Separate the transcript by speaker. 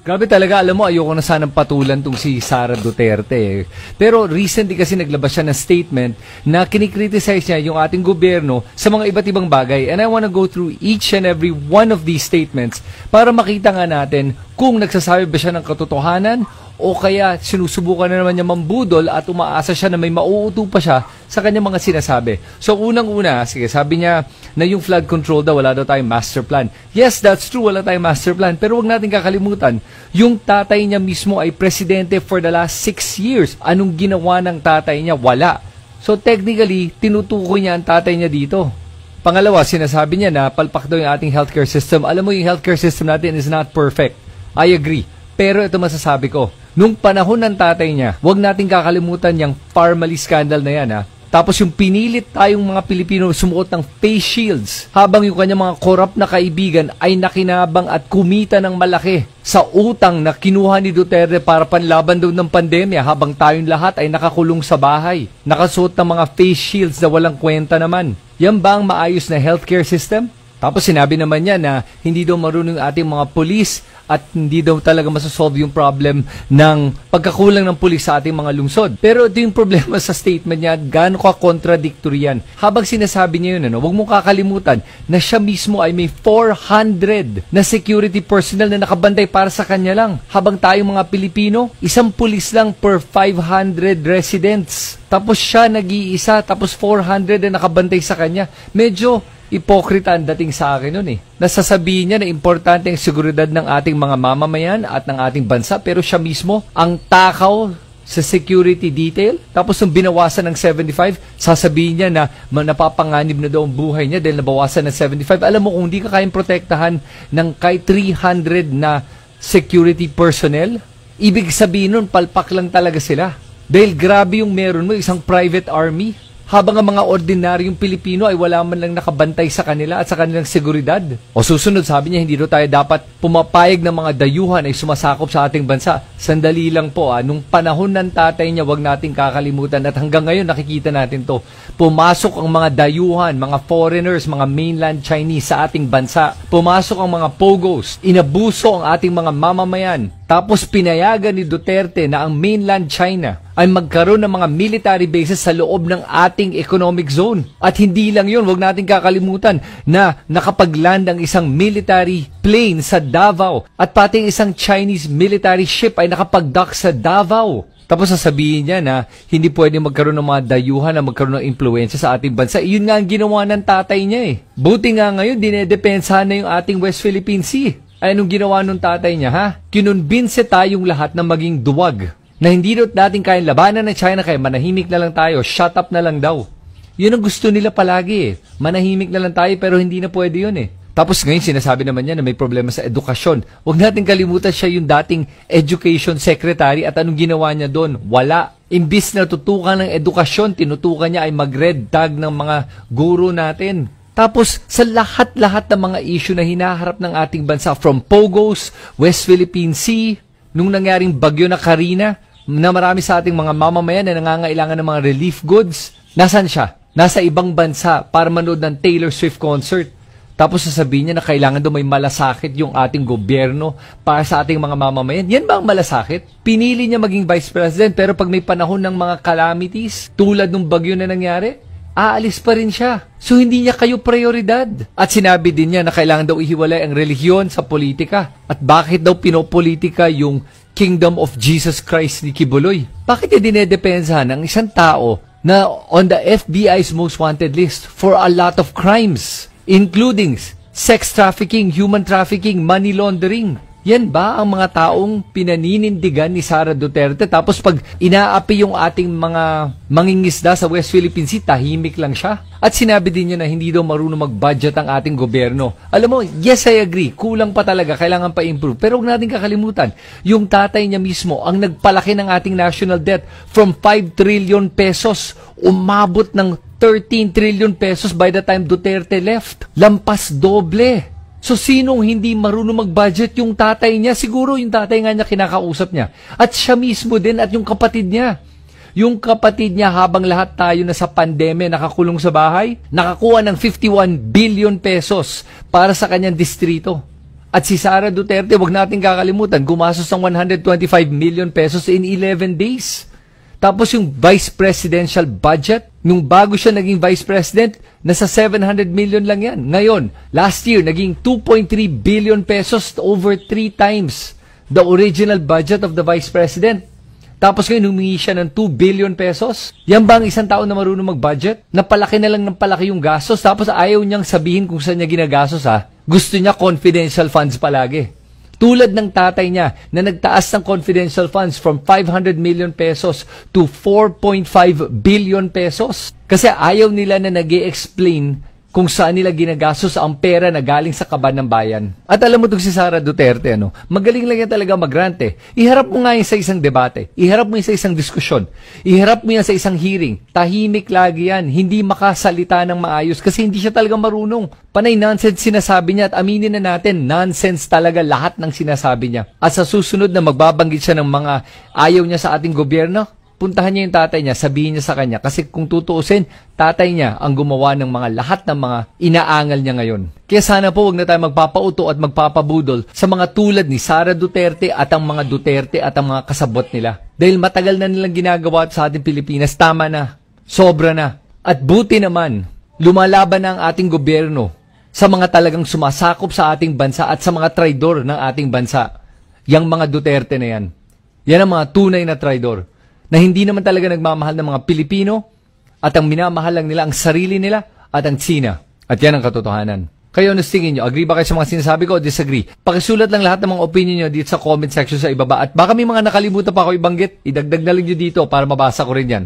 Speaker 1: Grabe talaga, alam mo, ayoko na sanang patulan tong si Sara Duterte. Pero recently kasi naglabas siya ng statement na kinikriticize niya yung ating gobyerno sa mga iba't ibang bagay. And I wanna go through each and every one of these statements para makita nga natin kung nagsasabi ba siya ng katotohanan o kaya sinusubukan na naman niya mambudol at umaasa siya na may mauuto pa siya sa kanyang mga sinasabi. So unang-una, sige, sabi niya na yung flood control daw, wala daw tayong master plan. Yes, that's true, wala tayong master plan. Pero wag natin kakalimutan, yung tatay niya mismo ay presidente for the last 6 years. Anong ginawa ng tatay niya? Wala. So technically, tinutukoy niya ang tatay niya dito. Pangalawa, sinasabi niya na palpak daw yung ating healthcare system. Alam mo, yung healthcare system natin is not perfect. I agree. Pero ito masasabi ko, nung panahon ng tatay niya, huwag natin kakalimutan yung Parmalee scandal na yan, ha. Tapos yung pinilit tayong mga Pilipino sumuot ng face shields habang yung kanyang mga corrupt na kaibigan ay nakinabang at kumita ng malaki sa utang na kinuha ni Duterte para panlaban daw ng pandemya habang tayong lahat ay nakakulong sa bahay. Nakasuot ng mga face shields na walang kwenta naman. Yan ba ang maayos na healthcare system? Tapos sinabi naman niya na hindi daw marunong ating mga pulis at hindi daw talaga masasolve yung problem ng pagkakulang ng pulis sa ating mga lungsod. Pero ito yung problema sa statement niya, gaano ka contradictory yan. Habang sinasabi niya yun, huwag mong kakalimutan na siya mismo ay may 400 na security personnel na nakabantay para sa kanya lang. Habang tayong mga Pilipino, isang pulis lang per 500 residents. Tapos siya nag-iisa, tapos 400 na nakabantay sa kanya. Medyo ipokrita ang dating sa akin nun eh. Nasasabihin niya na importante ang seguridad ng ating mga mamamayan at ng ating bansa, pero siya mismo ang takaw sa security detail. Tapos nung binawasan ng 75, sasabihin niya na napapanganib na daw ang buhay niya dahil nabawasan ng 75. Alam mo, kung hindi ka kayang protektahan ng kahit 300 na security personnel, ibig sabihin nun, palpak lang talaga sila. Dahil grabe yung meron mo, isang private army. Habang ang mga ordinaryong Pilipino ay wala man lang nakabantay sa kanila at sa kanilang seguridad. O susunod, sabi niya, hindi daw tayo dapat pumapayag ng mga dayuhan ay sumasakop sa ating bansa. Sandali lang po, nung panahon ng tatay niya, wag nating kakalimutan at hanggang ngayon nakikita natin to. Pumasok ang mga dayuhan, mga foreigners, mga mainland Chinese sa ating bansa. Pumasok ang mga pogos, inabuso ang ating mga mamamayan. Tapos pinayagan ni Duterte na ang mainland China ay magkaroon ng mga military bases sa loob ng ating economic zone. At hindi lang yun, huwag natin kakalimutan na nakapagland ang isang military plane sa Davao at pati isang Chinese military ship ay nakapag-dock sa Davao. Tapos sasabihin niya na hindi pwede magkaroon ng mga dayuhan na magkaroon ng impluensya sa ating bansa. Iyon nga ang ginawa ng tatay niya eh. Buti nga ngayon, dinedepensahan na yung ating West Philippine Sea. Ay, anong ginawa nung tatay niya, ha? Kinonbinse tayong lahat na maging duwag. Na hindi natin kayang labanan ng China, kaya manahimik na lang tayo, shut up na lang daw. Yun ang gusto nila palagi eh. Manahimik na lang tayo pero hindi na pwede yun eh. Tapos ngayon sinasabi naman niya na may problema sa edukasyon. Huwag natin kalimutan siya yung dating education secretary at anong ginawa niya doon? Wala. Imbis na tutukan ng edukasyon, tinutukan niya ay mag-red tag ng mga guro natin. Tapos, sa lahat-lahat ng mga issue na hinaharap ng ating bansa, from Pogos, West Philippine Sea, nung nangyaring bagyo na Karina, na marami sa ating mga mamamayan na nangangailangan ng mga relief goods, nasan siya? Nasa ibang bansa para manood ng Taylor Swift concert. Tapos sasabihin niya na kailangan daw may malasakit yung ating gobyerno para sa ating mga mamamayan. Yan ba ang malasakit? Pinili niya maging vice president, pero pag may panahon ng mga calamities, tulad ng bagyo na nangyari, aalis pa rin siya. So, hindi niya kayo prioridad. At sinabi din niya na kailangan daw ihiwalay ang relihiyon sa politika. At bakit daw pinopolitika yung Kingdom of Jesus Christ ni Kibuloy? Bakit niya dinedepensahan ang isang tao na on the FBI's most wanted list for a lot of crimes, including sex trafficking, human trafficking, money laundering? Yan ba ang mga taong pinaninindigan ni Sara Duterte? Tapos pag inaapi yung ating mga mangingisda sa West Philippine Sea, tahimik lang siya. At sinabi din niya na hindi daw marunong mag-budget ang ating gobyerno. Alam mo, yes, I agree. Kulang pa talaga. Kailangan pa improve. Pero huwag natin kakalimutan, yung tatay niya mismo ang nagpalaki ng ating national debt from 5 trillion pesos. Umabot ng 13 trillion pesos by the time Duterte left. Lampas doble. So, sinong hindi marunong mag-budget? Yung tatay niya. Siguro yung tatay nga niya kinakausap niya. At siya mismo din at yung kapatid niya. Yung kapatid niya, habang lahat tayo na sa pandemya nakakulong sa bahay, nakakuha ng 51 billion pesos para sa kanyang distrito. At si Sara Duterte, wag nating kakalimutan, gumastos ng 125 million pesos in 11 days. Tapos yung vice presidential budget, nung bago siya naging vice president, nasa 700 million lang yan. Ngayon, last year, naging 2.3 billion pesos, over 3 times the original budget of the vice president. Tapos ngayon, humingi siya ng 2 billion pesos. Yan ba ang isang tao na marunong mag-budget? Napalaki na lang ng palaki yung gastos, tapos ayaw niyang sabihin kung saan niya ginagastos ha. Gusto niya confidential funds palagi. Tulad ng tatay niya na nagtaas ng confidential funds from 500 million pesos to 4.5 billion pesos. Kasi ayaw nila na nag-i-explain kung saan nila ginagastos ang pera na galing sa kaban ng bayan. At alam mo itong si Sara Duterte, magaling lang yan talaga mag-rant eh. Iharap mo nga yan sa isang debate. Iharap mo yan sa isang diskusyon. Iharap mo yan sa isang hearing. Tahimik lagi yan. Hindi makasalita ng maayos kasi hindi siya talaga marunong. Panay nonsense sinasabi niya at aminin na natin, nonsense talaga lahat ng sinasabi niya. At sa susunod na magbabanggit siya ng mga ayaw niya sa ating gobyerno, puntahan niya yung tatay niya, sabihin niya sa kanya. Kasi kung tutuusin, tatay niya ang gumawa ng mga lahat ng mga inaangal niya ngayon. Kaya sana po wag na tayo magpapauto at magpapabudol sa mga tulad ni Sara Duterte at ang mga Duterte at ang mga kasabot nila. Dahil matagal na nilang ginagawa sa ating Pilipinas, tama na, sobra na. At buti naman, lumalaban na ang ating gobyerno sa mga talagang sumasakop sa ating bansa at sa mga traidor ng ating bansa. Yang mga Duterte na yan. Yan ang mga tunay na traidor na hindi naman talaga nagmamahal ng mga Pilipino at ang minamahal lang nila ang sarili nila at ang Tsina. At yan ang katotohanan. Kayo, ano tingin nyo? Agree ba kayo sa mga sinasabi ko o disagree? Pakisulat lang lahat ng mga opinion nyo dito sa comment section sa ibaba. At baka may mga nakalimutan pa ako ibanggit, idagdag na lang nyo dito para mabasa ko rin yan.